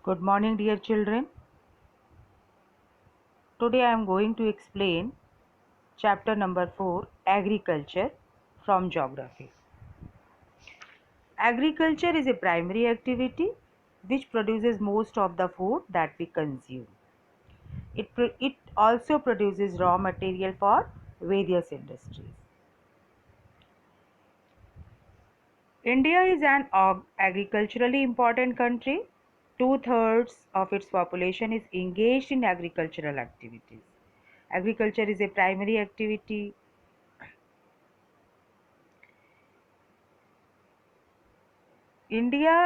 Good morning, dear children. Today I am going to explain chapter number 4, Agriculture, from Geography. Agriculture is a primary activity which produces most of the food that we consume. It also produces raw material for various industries. India is an agriculturally important country. Two-thirds of its population is engaged in agricultural activities. Agriculture is a primary activity. India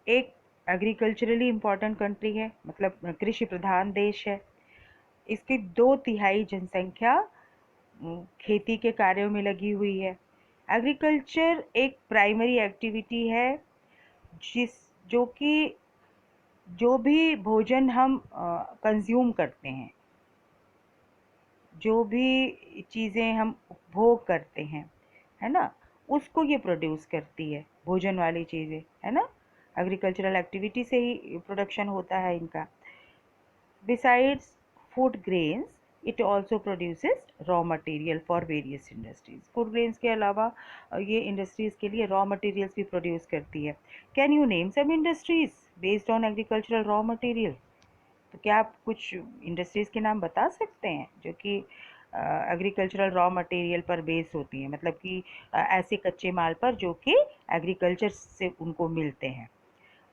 एक agriculturally important country है, मतलब कृषि प्रधान देश है। इसकी 2/3 जनसंख्या खेती के कार्यों में लगी हुई है। एग्रीकल्चर एक प्राइमरी एक्टिविटी है जो कि जो भी भोजन हम कंज्यूम करते हैं, जो भी चीज़ें हम उपभोग करते हैं, है ना, उसको ये प्रोड्यूस करती है। भोजन वाली चीज़ें, है ना, एग्रीकल्चरल एक्टिविटी से ही प्रोडक्शन होता है इनका। Besides food grains it also produces raw material for various industries. Food grains के अलावा ये इंडस्ट्रीज़ के लिए रॉ मटेरियल्स भी प्रोड्यूस करती है। Can you name some industries based on agricultural raw material? तो क्या आप कुछ इंडस्ट्रीज़ के नाम बता सकते हैं जो कि एग्रीकल्चरल रॉ मटेरियल पर बेस होती हैं, मतलब कि ऐसे कच्चे माल पर जो कि एग्रीकल्चर से उनको मिलते हैं।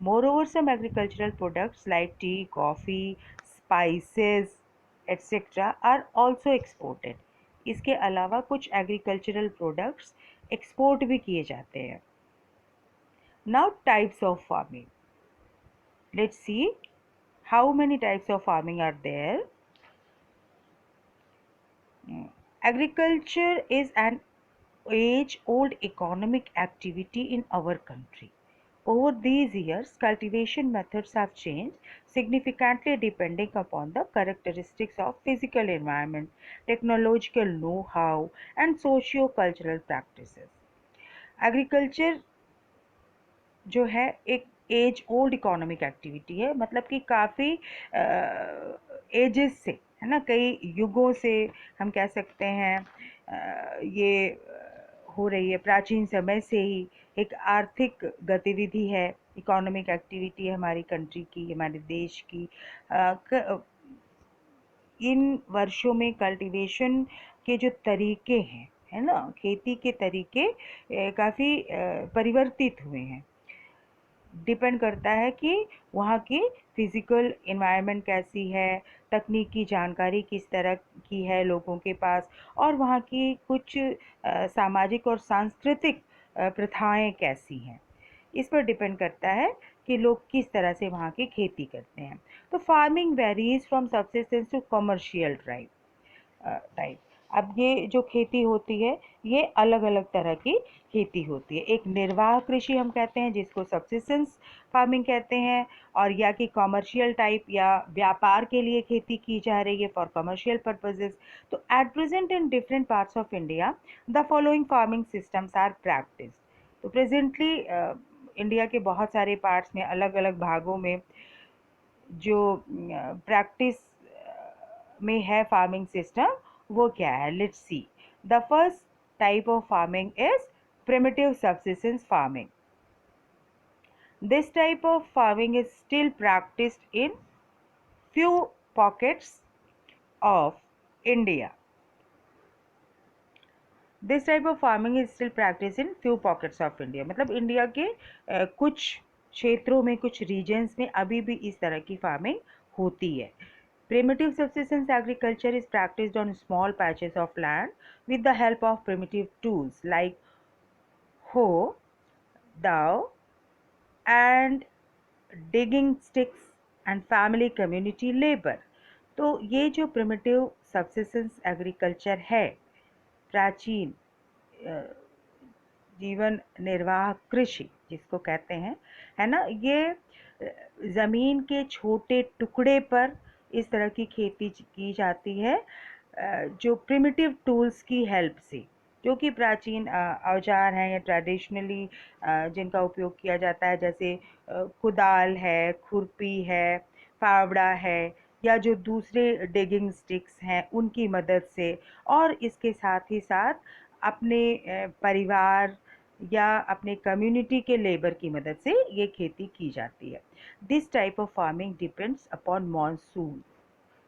Moreover some agricultural products like tea, coffee, spices etcetera are also exported. इसके अलावा कुछ एग्रीकल्चरल प्रोडक्ट्स एक्सपोर्ट भी किए जाते हैं। Now types of farming, let's see how many types of farming are there. Agriculture is an age-old economic activity in our country. Over these years, cultivation methods have changed significantly depending upon the characteristics of physical environment, technological know-how, and socio-cultural practices. Agriculture जो है एक as old economic activity है, मतलब कि काफ़ी edges से, है ना, कई युगों से हम कह सकते हैं ये हो रही है। प्राचीन समय से ही एक आर्थिक गतिविधि है, इकोनॉमिक एक्टिविटी है हमारी कंट्री की, हमारे देश की। इन वर्षों में कल्टीवेशन के जो तरीके हैं, है ना, खेती के तरीके काफ़ी परिवर्तित हुए हैं। डिपेंड करता है कि वहाँ की फिज़िकल एनवायरनमेंट कैसी है, तकनीकी जानकारी किस तरह की है लोगों के पास, और वहाँ की कुछ सामाजिक और सांस्कृतिक प्रथाएं कैसी हैं। इस पर डिपेंड करता है कि लोग किस तरह से वहाँ की खेती करते हैं। तो farming varies from subsistence to commercial type. अब ये जो खेती होती है ये अलग अलग तरह की खेती होती है। एक निर्वाह कृषि हम कहते हैं जिसको सब्सिस्टेंस फार्मिंग कहते हैं, और या कि कमर्शियल टाइप या व्यापार के लिए खेती की जा रही है फॉर कमर्शियल पर्पसेस। तो at present in different parts of India the following farming systems are practice. तो प्रेजेंटली इंडिया के बहुत सारे पार्ट्स में, अलग अलग भागों में जो प्रैक्टिस में है फार्मिंग सिस्टम, वो क्या है? Let's see. The first type of farming is primitive subsistence farming. This type of farming is still practiced in few pockets of India. This type of farming is still practiced in few pockets of India. मतलब India के कुछ क्षेत्रों में, कुछ regions में अभी भी इस तरह की फार्मिंग होती है। Primitive subsistence agriculture is practiced on small patches of land with the help of primitive tools like hoe, dhow, and digging sticks and family community labor. तो ये जो प्रिमिटिव सब्सिस्टेंस एग्रीकल्चर है, प्राचीन जीवन निर्वाह कृषि जिसको कहते हैं, है ना, ये ज़मीन के छोटे टुकड़े पर इस तरह की खेती की जाती है जो प्रिमिटिव टूल्स की हेल्प से। जो कि प्राचीन औजार हैं या ट्रेडिशनली जिनका उपयोग किया जाता है, जैसे कुदाल है, खुरपी है, फावड़ा है, या जो दूसरे डिगिंग स्टिक्स हैं उनकी मदद से, और इसके साथ ही साथ अपने परिवार या अपने कम्युनिटी के लेबर की मदद से ये खेती की जाती है। This type of farming depends upon monsoon,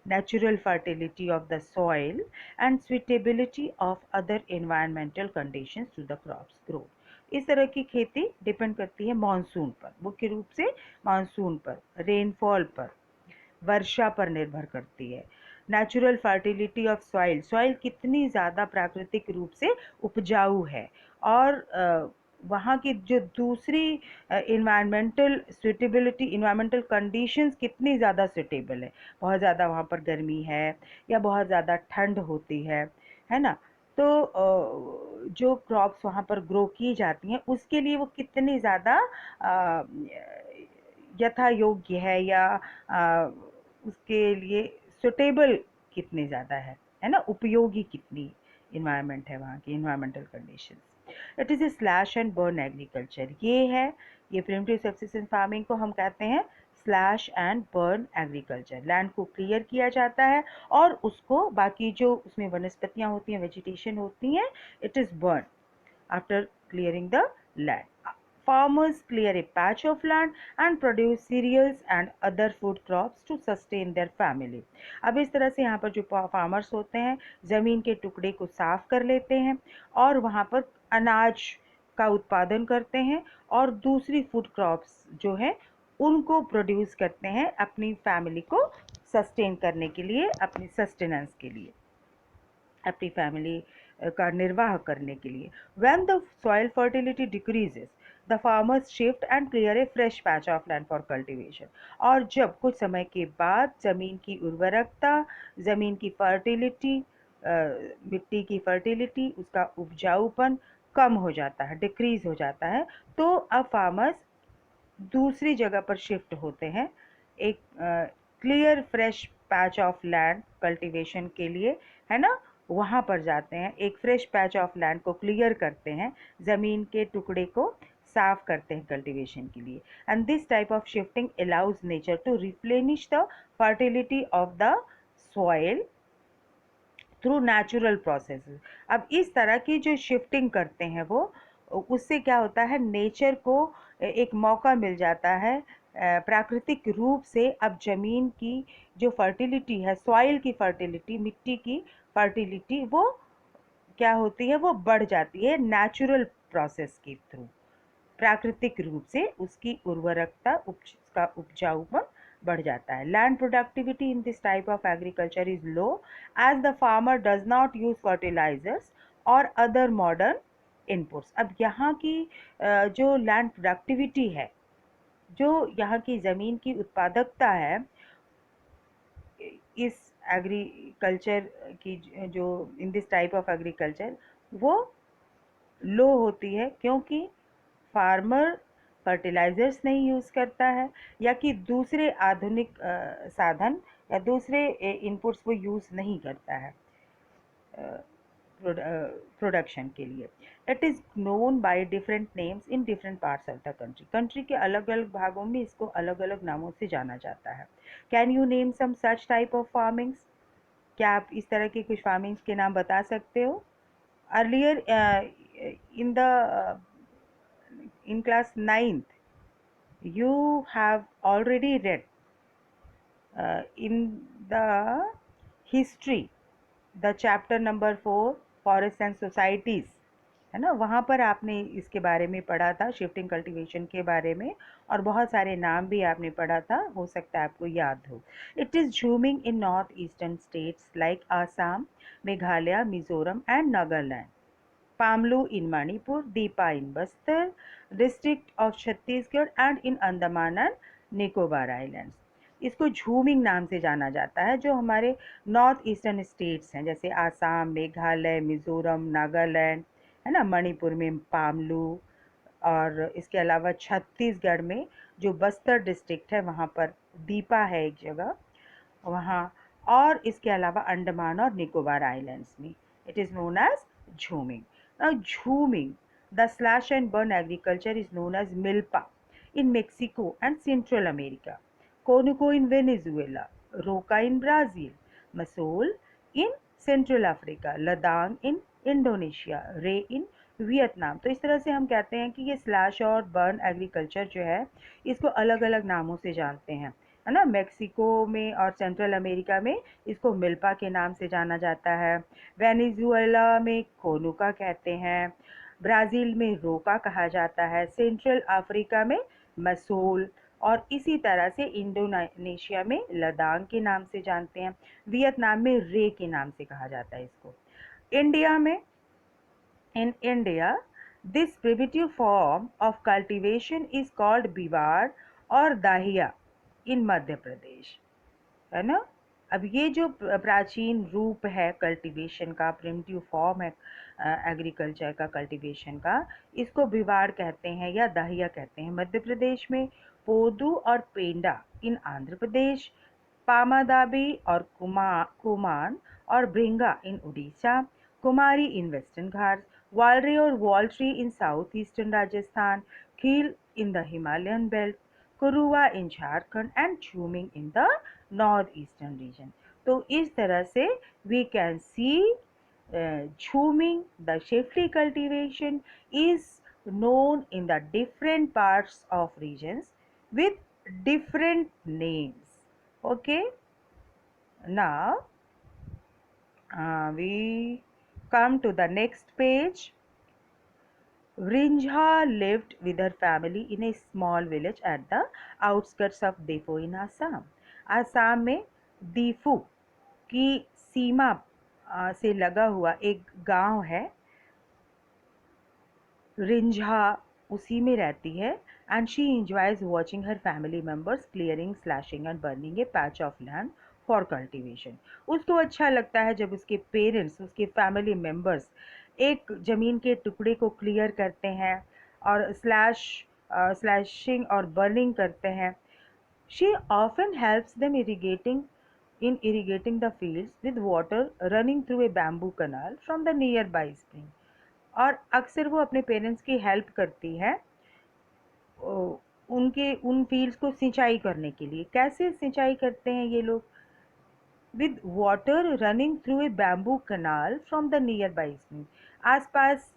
natural fertility of the soil and suitability of other environmental conditions to the crops growth। इस तरह की खेती डिपेंड करती है मानसून पर, मुख्य रूप से मानसून पर, रेनफॉल पर, वर्षा पर निर्भर करती है। Natural fertility of soil, soil कितनी ज़्यादा प्राकृतिक रूप से उपजाऊ है, और वहाँ की जो दूसरी इन्वायरमेंटल सुटेबिलिटी, इन्वायरमेंटल कंडीशंस कितनी ज़्यादा सुटेबल है, बहुत ज़्यादा वहाँ पर गर्मी है या बहुत ज़्यादा ठंड होती है ना। तो जो क्रॉप्स वहाँ पर ग्रो की जाती हैं उसके लिए वो कितनी ज़्यादा यथा योग्य है, या उसके लिए सुटेबल कितनी ज़्यादा है ना, उपयोगी कितनी इन्वायरमेंट है वहाँ की, environmental conditions. It is A slash and burn agriculture, ये प्रिमिटिव सब्सिस्टेंस फार्मिंग को हम कहते हैं slash and burn agriculture. Land को क्लियर किया जाता है और उसको, बाकी जो उसमें वनस्पतियाँ होती हैं, वेजिटेशन होती हैं, it is burn after clearing the land। Farmers clear a patch of land and produce cereals and other food crops to sustain their family। अब इस तरह से यहाँ पर जो फार्मर्स होते हैं ज़मीन के टुकड़े को साफ कर लेते हैं और वहाँ पर अनाज का उत्पादन करते हैं और दूसरी फूड क्रॉप्स जो है उनको प्रोड्यूस करते हैं अपनी फैमिली को सस्टेन करने के लिए, अपनी सस्टेनेंस के लिए, अपनी फैमिली का निर्वाह करने के लिए। When the soil fertility decreases, the farmers shift and clear a fresh patch of land for cultivation। और जब कुछ समय के बाद ज़मीन की उर्वरकता, ज़मीन की फर्टिलिटी, मिट्टी की फर्टिलिटी, उसका उपजाऊपन कम हो जाता है, डिक्रीज हो जाता है, तो अब फार्मर्स दूसरी जगह पर शिफ्ट होते हैं, एक clear fresh patch of land cultivation के लिए, है ना, वहाँ पर जाते हैं, एक फ्रेश पैच ऑफ लैंड को क्लियर करते हैं, ज़मीन के टुकड़े को साफ करते हैं कल्टीवेशन के लिए। And this type of shifting allows nature to replenish the fertility of the soil through natural processes. अब इस तरह की जो शिफ्टिंग करते हैं वो, उससे क्या होता है, नेचर को एक मौका मिल जाता है प्राकृतिक रूप से अब ज़मीन की जो फर्टिलिटी है, सॉइल की फर्टिलिटी, मिट्टी की फर्टिलिटी, वो क्या होती है, वो बढ़ जाती है नेचुरल प्रोसेस के थ्रू। प्राकृतिक रूप से उसकी उर्वरकता, उसका उपजाऊपन बढ़ जाता है। Land productivity in this type of agriculture is low as the farmer does not use fertilisers और अदर मॉडर्न इनपुट्स। अब यहाँ की जो लैंड प्रोडक्टिविटी है, जो यहाँ की ज़मीन की उत्पादकता है, इस एग्रीकल्चर की जो इन दिस टाइप ऑफ एग्रीकल्चर, वो लो होती है, क्योंकि फार्मर फर्टिलाइज़र्स नहीं यूज़ करता है, या कि दूसरे आधुनिक साधन या दूसरे इनपुट्स वो यूज़ नहीं करता है प्रोडक्शन के लिए। It is known by different names in different parts of the country. Country के अलग अलग भागों में इसको अलग अलग नामों से जाना जाता है। Can you name some such type of farmings? क्या आप इस तरह की कुछ फार्मिंग्स के नाम बता सकते हो? Earlier in the in class 9th you have already read in the history the chapter number 4 forests and societies, है ना, वहाँ पर आपने इसके बारे में पढ़ा था, शिफ्टिंग कल्टीवेशन के बारे में, और बहुत सारे नाम भी आपने पढ़ा था, हो सकता है आपको याद हो। It is jhuming in north eastern states like Assam, Meghalaya, Mizoram and Nagaland, Pamlu in Manipur, Deepa in Bastar, district of Chhattisgarh and in Andaman and Nicobar Islands। इसको झूमिंग नाम से जाना जाता है। जो हमारे नॉर्थ ईस्टर्न स्टेट्स हैं, जैसे आसाम, मेघालय, मिज़ोरम, नागालैंड, है ना, मणिपुर में पामलू, और इसके अलावा छत्तीसगढ़ में जो बस्तर डिस्ट्रिक्ट है वहाँ पर दीपा है एक जगह वहाँ, और इसके अलावा अंडमान और निकोबार आइलैंड्स में it is known as jhuming. Now, jhuming, the slash and burn agriculture is known as milpa in Mexico and Central America, conuco in Venezuela, roca in Brazil, masol in Central Africa, ladang in Indonesia, रे in Vietnam. तो इस तरह से हम कहते हैं कि ये स्लैश और बर्न एग्रीकल्चर जो है इसको अलग अलग नामों से जानते हैं, है ना। मेक्सिको में और सेंट्रल अमेरिका में इसको मिल्पा के नाम से जाना जाता है, वेनेजुएला में कोनुका कहते हैं, ब्राज़ील में रोका कहा जाता है, सेंट्रल अफ्रीका में मसूल, और इसी तरह से इंडोनेशिया में लदांग के नाम से जानते हैं, वियतनाम में रे के नाम से कहा जाता है इसको। इंडिया में, in India, this primitive form of cultivation is called बिवाड़ और दाहिया in मध्य प्रदेश, है ना। अब ये जो प्राचीन रूप है कल्टीवेशन का, प्रिमिटिव फॉर्म है एग्रीकल्चर का, कल्टीवेशन का, इसको बिवाड़ कहते हैं या दाहिया कहते हैं मध्य प्रदेश में, पोदू और पेंडा इन आंध्र प्रदेश, पामादाबी और कुमान और Bringa in Orissa, Kumari in Western Ghats, Valre और Waltre in south eastern Rajasthan, Khil in the Himalayan belt, Kuruwa in Jharkhand and jhumming in the north eastern region. तो इस तरह से we can see jhumming, the शेफली cultivation is known in the different parts of regions with different names. Okay, now we come to the next page. Rinjha lived with her family in a small village at the outskirts of Defu in Assam. Assam में दीफू की सीमा से लगा हुआ एक गांव है, रिंझा उसी में रहती है, and she enjoys watching her family members clearing, slashing and burning a patch of land for cultivation. उसको अच्छा लगता है जब उसके पेरेंट्स, उसके फैमिली मेम्बर्स एक ज़मीन के टुकड़े को क्लियर करते हैं और स्लैशिंग और बर्निंग करते हैं। She often helps them irrigating the fields with water running through a bamboo canal from the nearby spring. और अक्सर वो अपने पेरेंट्स की हेल्प करती है उनके उन फील्ड्स को सिंचाई करने के लिए। कैसे सिंचाई करते हैं ये लोग? With water running through a bamboo canal from the nearby spring. आसपास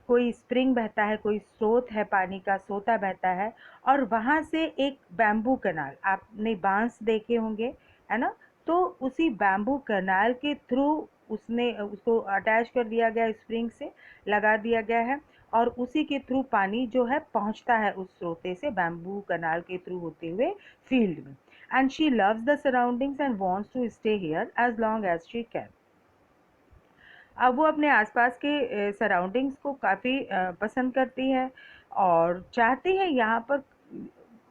कोई स्प्रिंग बहता है, कोई स्रोत है, पानी का सोता बहता है, और वहाँ से एक बैम्बू कनाल, आपने बांस देखे होंगे, है ना, तो उसी बैम्बू कनाल के थ्रू उसको अटैच कर दिया गया, स्प्रिंग से लगा दिया गया है, और उसी के थ्रू पानी जो है पहुंचता है उस स्रोते से बैम्बू कनाल के थ्रू होते हुए फील्ड में। And she loves the surroundings and wants to stay here as long as she can. अब वो अपने आसपास के सराउंडिंग्स को काफ़ी पसंद करती है और चाहती है यहाँ पर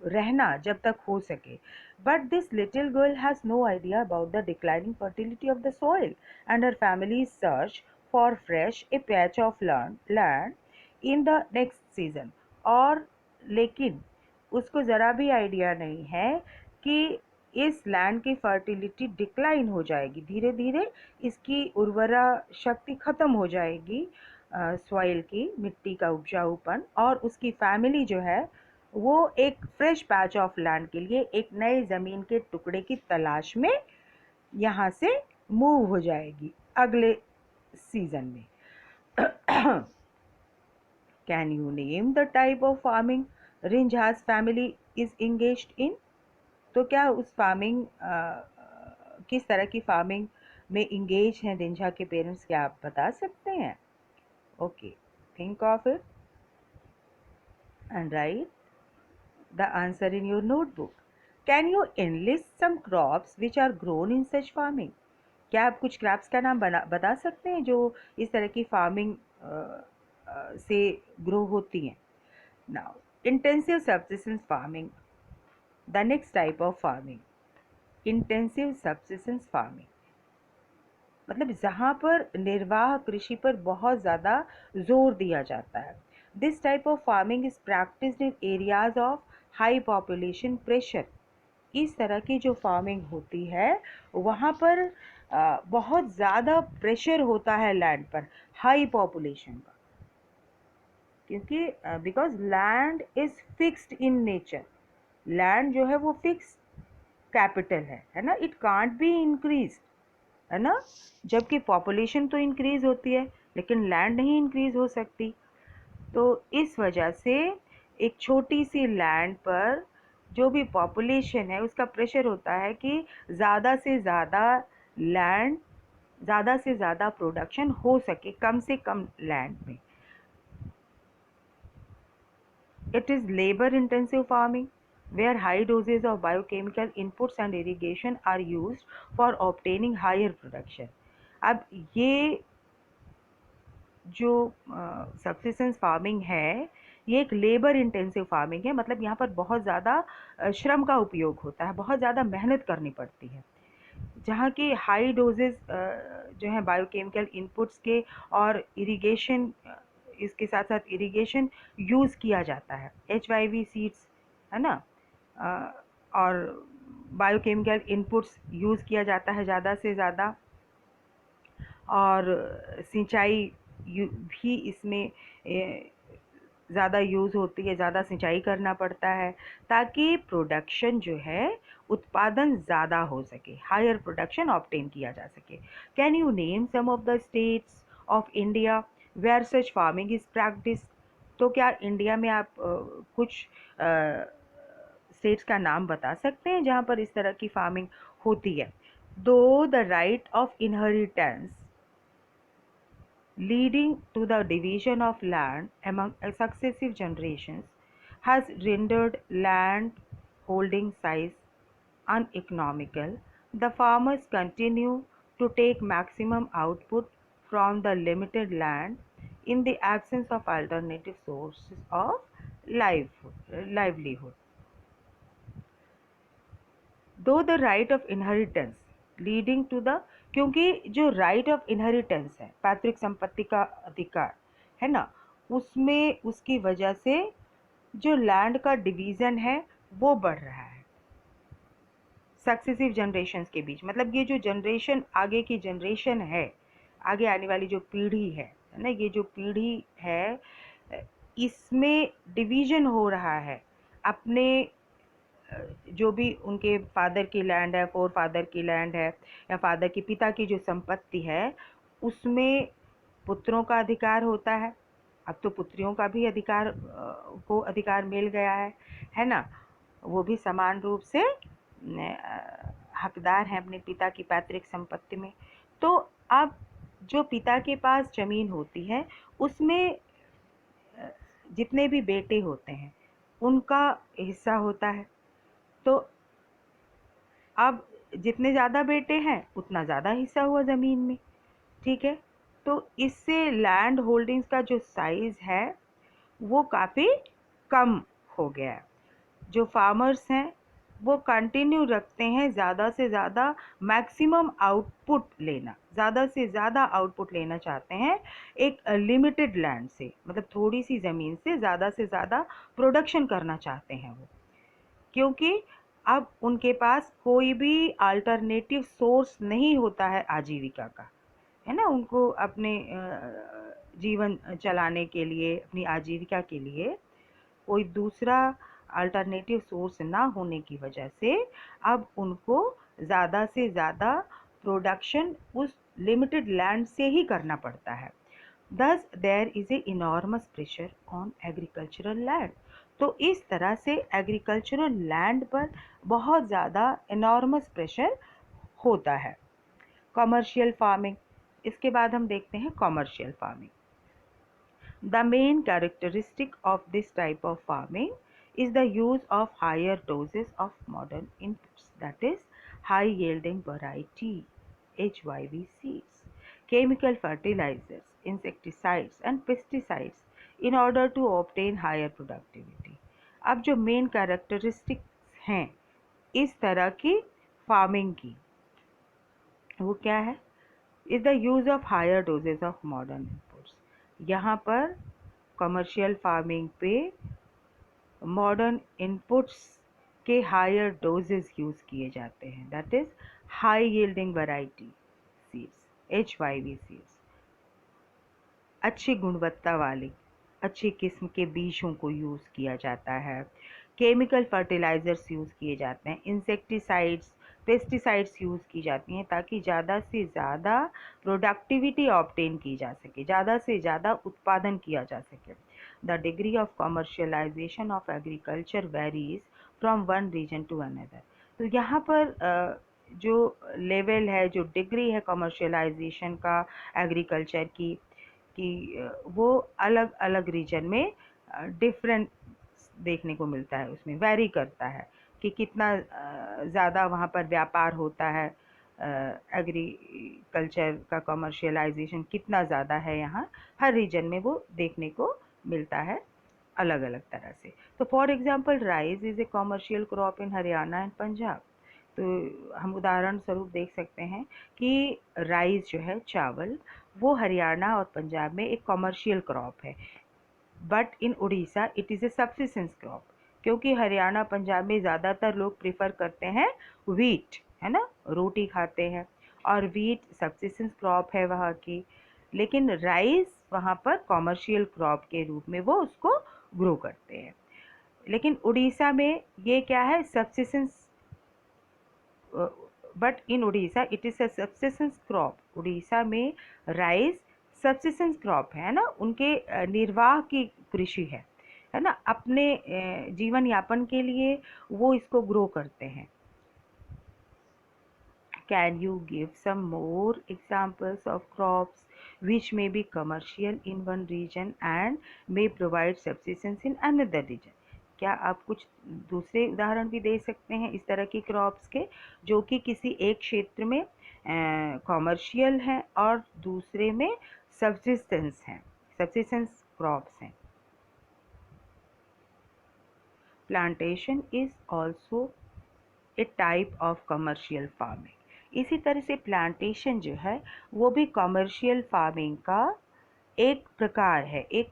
रहना जब तक हो सके। But this little girl has no idea about the declining fertility of the soil and her family search for fresh a patch of land in the next season. और लेकिन उसको ज़रा भी आइडिया नहीं है कि इस लैंड की फर्टिलिटी डिक्लाइन हो जाएगी, धीरे धीरे इसकी उर्वरा शक्ति ख़त्म हो जाएगी, सॉइल की, मिट्टी का उपजाऊपन, और उसकी फैमिली जो है वो एक फ्रेश पैच ऑफ लैंड के लिए एक नए ज़मीन के टुकड़े की तलाश में यहाँ से मूव हो जाएगी अगले सीज़न में। Can you name the type of farming Rinjha's family is engaged in? तो क्या उस फार्मिंग किस तरह की फार्मिंग में इंगेज हैं रिंझा के पेरेंट्स, क्या आप बता सकते हैं? Okay, think of it and write the answer in your notebook. Can you enlist some crops which are grown in such farming? क्या आप कुछ क्रॉप्स का नाम बता सकते हैं जो इस तरह की फार्मिंग से ग्रो होती हैं? Now, intensive subsistence farming, the next type of farming. Intensive subsistence farming मतलब जहाँ पर निर्वाह कृषि पर बहुत ज़्यादा जोर दिया जाता है। This type of farming is practised in areas of high population pressure. इस तरह की जो फार्मिंग होती है वहाँ पर बहुत ज़्यादा प्रेशर होता है लैंड पर, हाई पॉपुलेशन का। क्योंकि because land is fixed in nature, land जो है वो फिक्स कैपिटल है ना, इट कांट बी इंक्रीज, है ना, जबकि पॉपुलेशन तो इंक्रीज होती है लेकिन लैंड नहीं इंक्रीज हो सकती। तो इस वजह से एक छोटी सी लैंड पर जो भी पॉपुलेशन है उसका प्रेशर होता है कि ज़्यादा से ज़्यादा लैंड, ज़्यादा से ज़्यादा प्रोडक्शन हो सके कम से कम लैंड में। It is labor-intensive farming, where high doses of biochemical inputs and irrigation are used for obtaining higher production. अब ये जो सबसिस्टेंस फार्मिंग है ये एक लेबर इंटेंसिव फार्मिंग है, मतलब यहाँ पर बहुत ज़्यादा श्रम का उपयोग होता है, बहुत ज़्यादा मेहनत करनी पड़ती है, जहाँ की हाई डोजेस जो है बायोकेमिकल इनपुट्स के और इरिगेशन, इसके साथ साथ इरिगेशन यूज़ किया जाता है, HYV सीड्स, है ना, और बायोकेमिकल इनपुट्स यूज़ किया जाता है ज़्यादा से ज़्यादा, और सिंचाई भी इसमें ज़्यादा यूज़ होती है, ज़्यादा सिंचाई करना पड़ता है ताकि प्रोडक्शन जो है उत्पादन ज़्यादा हो सके, हायर प्रोडक्शन ऑब्टेन किया जा सके। Can you name some of the states of India where such farming is practice? तो क्या इंडिया में आप कुछ स्टेट्स का नाम बता सकते हैं जहाँ पर इस तरह की फार्मिंग होती है? दो the right of inheritance leading to the division of land among successive generations has rendered land holding size uneconomical, the farmers continue to take maximum output from the limited land in the absence of alternative sources of livelihood. दो the right of inheritance leading to the, क्योंकि जो right of inheritance है, पैतृक संपत्ति का अधिकार है ना, उसमें उसकी वजह से जो लैंड का डिवीज़न है वो बढ़ रहा है सक्सेसिव जनरेशन्स के बीच। मतलब ये जो जनरेशन, आगे की जनरेशन है, आगे आने वाली जो पीढ़ी है ना, ये जो पीढ़ी है इसमें डिवीज़न हो रहा है, अपने जो भी उनके फादर की लैंड है, फोर फादर की लैंड है, या फादर की, पिता की जो संपत्ति है उसमें पुत्रों का अधिकार होता है। अब तो पुत्रियों का भी अधिकार को अधिकार मिल गया है ना, वो भी समान रूप से हकदार हैं अपने पिता की पैतृक संपत्ति में। तो अब जो पिता के पास ज़मीन होती है उसमें जितने भी बेटे होते हैं उनका हिस्सा होता है। तो अब जितने ज़्यादा बेटे हैं उतना ज़्यादा हिस्सा हुआ ज़मीन में, ठीक है। तो इससे लैंड होल्डिंग्स का जो साइज़ है वो काफ़ी कम हो गया है। जो फार्मर्स हैं वो कंटिन्यू रखते हैं ज़्यादा से ज़्यादा मैक्सिमम आउटपुट लेना, ज़्यादा से ज़्यादा आउटपुट लेना चाहते हैं एक लिमिटेड लैंड से, मतलब थोड़ी सी ज़मीन से ज़्यादा प्रोडक्शन करना चाहते हैं वो, क्योंकि अब उनके पास कोई भी अल्टरनेटिव सोर्स नहीं होता है आजीविका का, है ना। उनको अपने जीवन चलाने के लिए, अपनी आजीविका के लिए कोई दूसरा अल्टरनेटिव सोर्स ना होने की वजह से अब उनको ज़्यादा से ज़्यादा प्रोडक्शन उस लिमिटेड लैंड से ही करना पड़ता है। Thus there is a enormous pressure on agricultural land. तो इस तरह से एग्रीकल्चरल लैंड पर बहुत ज़्यादा इनॉर्मस प्रेशर होता है। कमर्शियल फार्मिंग, इसके बाद हम देखते हैं commercial farming. The main characteristic of this type of farming is the use of higher doses of modern inputs, that is high yielding variety HYV seeds, chemical fertilizers, insecticides and pesticides in order to obtain higher productivity. अब जो main characteristics हैं इस तरह की farming की वो क्या है? Is the use of higher doses of modern inputs. यहाँ पर कमर्शियल फार्मिंग पे मॉडर्न इनपुट्स के हायर डोजेस यूज़ किए जाते हैं, that is high yielding variety seeds HYV seeds, अच्छी गुणवत्ता वाली अच्छी किस्म के बीजों को यूज़ किया जाता है, केमिकल फर्टिलाइज़र्स यूज़ किए जाते हैं, इंसेक्टिसाइड्स, पेस्टिसाइड्स यूज़ की जाती हैं ताकि ज़्यादा से ज़्यादा प्रोडक्टिविटी ऑब्टेन की जा सके, ज़्यादा से ज़्यादा उत्पादन किया जा सके। The degree of commercialisation of agriculture varies from one region to another. तो यहाँ पर जो लेवल है, जो डिग्री है कमर्शियलाइजेशन का एग्रीकल्चर की वो अलग अलग रीजन में डिफरेंट देखने को मिलता है, उसमें वैरी करता है कि कितना ज़्यादा वहाँ पर व्यापार होता है, एग्रीकल्चर का कमर्शियलाइजेशन कितना ज़्यादा है यहाँ, हर रीजन में वो देखने को मिलता है अलग अलग तरह से। तो for example rice is a commercial crop in Haryana and Punjab. तो हम उदाहरण स्वरूप देख सकते हैं कि राइस जो है, चावल, वो हरियाणा और पंजाब में एक कमर्शियल क्रॉप है, but in Orissa it is a subsistence crop, क्योंकि हरियाणा पंजाब में ज़्यादातर लोग प्रिफर करते हैं व्हीट, है ना, रोटी खाते हैं, और व्हीट सब्सिस्टेंस क्रॉप है वहाँ की। लेकिन राइस वहाँ पर कमर्शियल क्रॉप के रूप में वो उसको ग्रो करते हैं। लेकिन उड़ीसा में ये क्या है, subsistence, but in Orissa it is a subsistence crop. Orissa में राइस सब्सिस्टेंस क्रॉप है ना, उनके निर्वाह की कृषि है ना, अपने जीवन यापन के लिए वो इसको ग्रो करते हैं। Can you give some more examples of crops which may be commercial in one region and may provide subsistence in another region? क्या आप कुछ दूसरे उदाहरण भी दे सकते हैं इस तरह की क्रॉप्स के जो कि किसी एक क्षेत्र में कॉमर्शियल हैं और दूसरे में सब्सिस्टेंस हैं, सब्सिस्टेंस क्रॉप्स हैं? Plantation is also a type of commercial farming. इसी तरह से प्लांटेशन जो है वो भी कमर्शियल फार्मिंग का एक प्रकार है, एक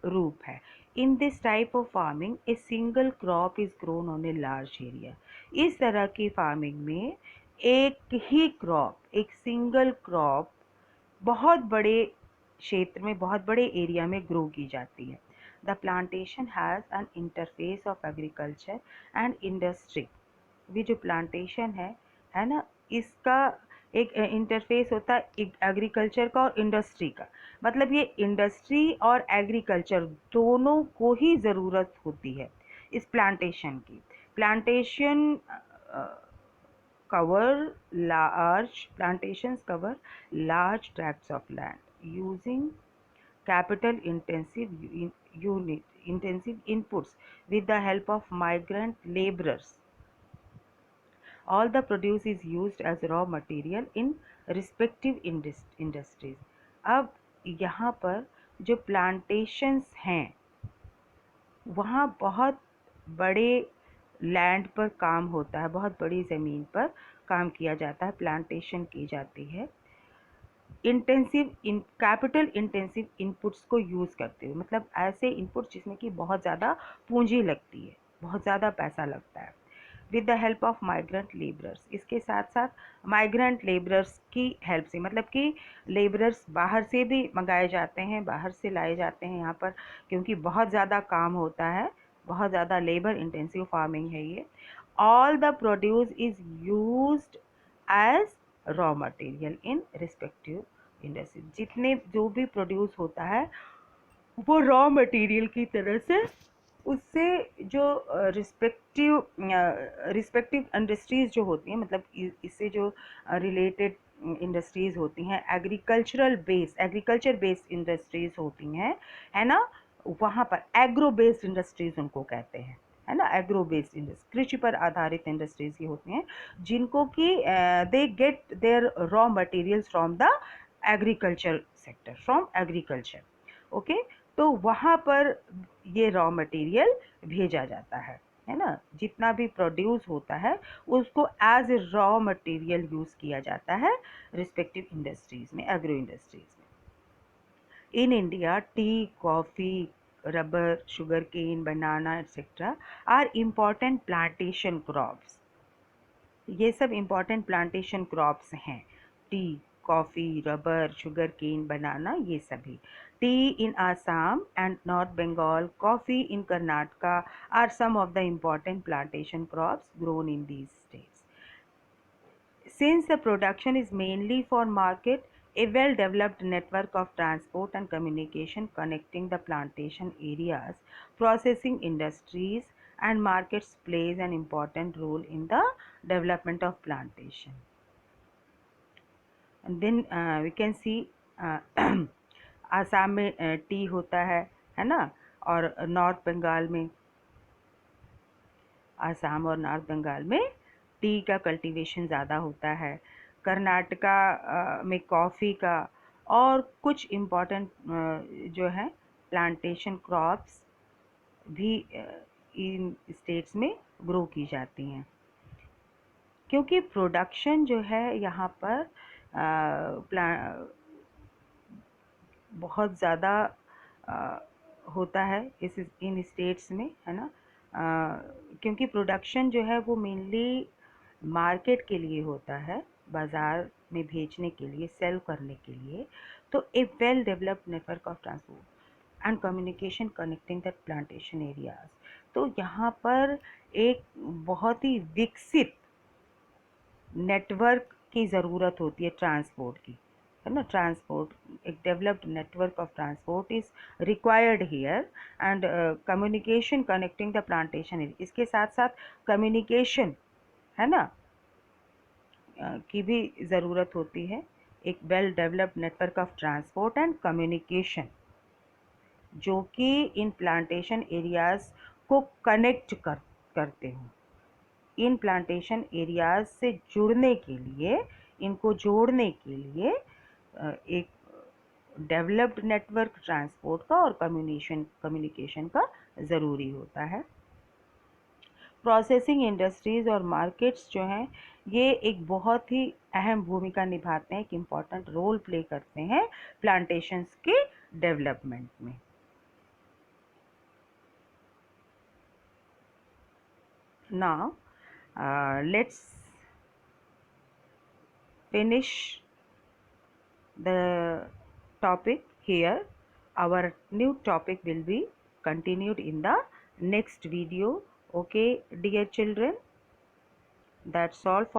रूप है। इन this type of farming a single crop is grown on a large area. इस तरह की फार्मिंग में एक ही क्रॉप, एक सिंगल क्रॉप बहुत बड़े क्षेत्र में, बहुत बड़े एरिया में ग्रो की जाती है। The plantation has an interface of agriculture and industry. ये जो प्लांटेशन है ना, इसका एक इंटरफेस होता है एग्रीकल्चर का और इंडस्ट्री का। मतलब ये इंडस्ट्री और एग्रीकल्चर दोनों को ही ज़रूरत होती है इस प्लांटेशन की। Plantation cover large plantations cover large tracts of land using capital intensive inputs with the help of migrant laborers. All the produce is used as raw material in respective industries. अब यहाँ पर जो plantations हैं वहाँ बहुत बड़े land पर काम होता है, बहुत बड़ी ज़मीन पर काम किया जाता है, प्लांटेशन की जाती है कैपिटल इंटेंसिव इनपुट्स को यूज़ करते हुए। मतलब ऐसे इनपुट्स जिसमें कि बहुत ज़्यादा पूंजी लगती है, बहुत ज़्यादा पैसा लगता है। With the help of migrant labourers, इसके साथ साथ माइग्रेंट लेबरर्स की हेल्प से, मतलब कि लेबरर्स बाहर से भी मंगाए जाते हैं, बाहर से लाए जाते हैं यहाँ पर, क्योंकि बहुत ज़्यादा काम होता है, बहुत ज़्यादा लेबर इंटेंसिव फार्मिंग है ये। All the produce is used as raw material in respective industry. जितने जो भी प्रोड्यूस होता है वो रॉ मटेरियल की तरह से उससे जो रिस्पेक्टिव इंडस्ट्रीज़ जो होती हैं, मतलब इससे जो रिलेटेड इंडस्ट्रीज़ होती हैं, एग्रीकल्चर बेस्ड इंडस्ट्रीज़ होती हैं, है ना, वहाँ पर एग्रो बेस्ड इंडस्ट्रीज़ उनको कहते हैं, है ना, एग्रो बेस्ड इंडस्ट्री, कृषि पर आधारित इंडस्ट्रीज़ की होती हैं जिनको कि they get their raw materials from the agriculture sector, from agriculture. Okay, तो वहाँ पर ये रॉ मटेरियल भेजा जाता है ना, जितना भी प्रोड्यूस होता है उसको as a raw material use किया जाता है रिस्पेक्टिव इंडस्ट्रीज़ में, एग्रो इंडस्ट्रीज़ में। In India tea, coffee, rubber, sugarcane, banana etcetera are important plantation crops. ये सब इम्पॉर्टेंट प्लांटेशन क्रॉप्स हैं, tea, coffee, rubber, sugarcane, banana, ये सभी. Tea in Assam and North Bengal, coffee in Karnataka are some of the important plantation crops grown in these states. Since the production is mainly for market, a well-developed network of transport and communication connecting the plantation areas, processing industries, and markets plays an important role in the development of plantation. And then we can see Assam में T होता है ना, और north Bengal में, आसाम और north Bengal में T का cultivation ज़्यादा होता है. कर्नाटका में कॉफ़ी का और कुछ इम्पॉर्टेंट जो है प्लांटेशन क्रॉप्स भी इन स्टेट्स में ग्रो की जाती हैं. क्योंकि प्रोडक्शन जो है यहाँ पर बहुत ज़्यादा होता है इन स्टेट्स में, है ना. क्योंकि प्रोडक्शन जो है वो मेनली मार्केट के लिए होता है, बाज़ार में भेजने के लिए, सेल करने के लिए. तो a well developed network of transport and communication connecting that plantation areas. तो यहाँ पर एक बहुत ही विकसित नेटवर्क की ज़रूरत होती है ट्रांसपोर्ट की, है ना. ट्रांसपोर्ट, एक developed network of transport is required here. And communication connecting the plantation area, इसके साथ साथ कम्युनिकेशन, है ना, की भी ज़रूरत होती है. एक well developed network of transport and communication जो कि इन प्लांटेशन एरियाज़ को कनेक्ट करते हों. इन प्लांटेशन एरियाज से जुड़ने के लिए, इनको जोड़ने के लिए एक डेवलप्ड नेटवर्क ट्रांसपोर्ट का और कम्युनिकेशन का ज़रूरी होता है. प्रोसेसिंग इंडस्ट्रीज़ और मार्केट्स जो हैं ये एक बहुत ही अहम भूमिका निभाते हैं, एक इम्पॉर्टेंट रोल प्ले करते हैं प्लांटेशंस के डेवलपमेंट में. Now let's finish the topic here. Our new topic will be continued in the next video. Okay, dear children, that's all for